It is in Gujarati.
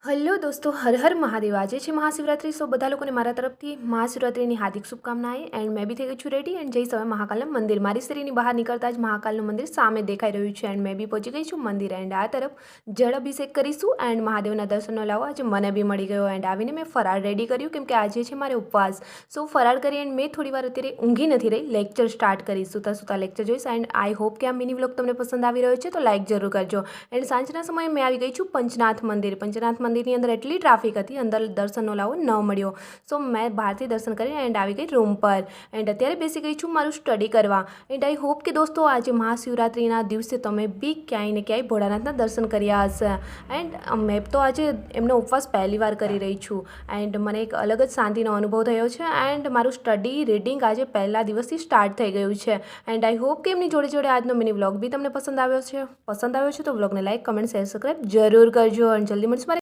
હલો દોસ્તો, હર હર મહાદેવ। આજે છે મહાશિવરાત્રી। સો બધા લોકોને મારા તરફથી મહાશિવરાત્રીની હાર્દિક શુભકામનાएं। એન્ડ મેં બી થઈ ગઈ છું રેડી એન્ડ જઈશ હવે મહાકાલના મંદિર। મારી શેરીની બહાર નીકળતા જ મહાકાલનું મંદિર સામે દેખાઈ રહ્યું છે એન્ડ મેં બી પહોંચી ગઈ છું મંદિર। એન્ડ આ તરફ જળ અભિષેક કરીશું એન્ડ મહાદેવના દર્શનનો લાવો આજે મને બી મળી ગયો। એન્ડ આવીને મેં ફરાળ રેડી કર્યું કેમ કે આજે છે મારે ઉપવાસ। સો ફરાળ કરી એન્ડ મેં થોડી વાર અત્યારે ઊંઘી નથી રહી, લેક્ચર સ્ટાર્ટ કરી, સૂતા સૂતા લેક્ચર જોઈશ। એન્ડ આઈ હોપ કે આ મિની વ્લોગ તમને પસંદ આવી રહ્યો છે તો લાઇક જરૂર કરજો। એન્ડ સાંજના સમયે મેં આવી ગઈ છું પંચનાથ મંદિર। પંચનાથ મંદિરની અંદર એટલી ટ્રાફિક હતી, અંદર દર્શનનો લાવો ન મળ્યો। સો મેં બહારથી દર્શન કરીને એન્ડ આવી ગઈ રૂમ પર એન્ડ અત્યારે બેસી ગઈ છું મારું સ્ટડી કરવા। એન્ડ આઈ હોપ કે દોસ્તો આજે મહાશિવરાત્રિના દિવસે તમે બી ક્યાંય ને ક્યાંય ભોળાનાથના દર્શન કર્યા હશે। એન્ડ મેં તો આજે એમનો ઉપવાસ પહેલી વાર કરી રહી છું એન્ડ મને એક અલગ જ શાંતિનો અનુભવ થયો છે। એન્ડ મારું સ્ટડી રીડિંગ આજે પહેલા દિવસથી સ્ટાર્ટ થઈ ગયું છે। એન્ડ આઈ હોપ કે એમની જોડે જોડે આજનો મિની વ્લોગ બી તમને પસંદ આવ્યો છે તો વ્લોગને લાઈક, કમેન્ટ, શેર, સબસ્ક્રાઈબ જરૂર કરજો। અને જલ્દી મળીશું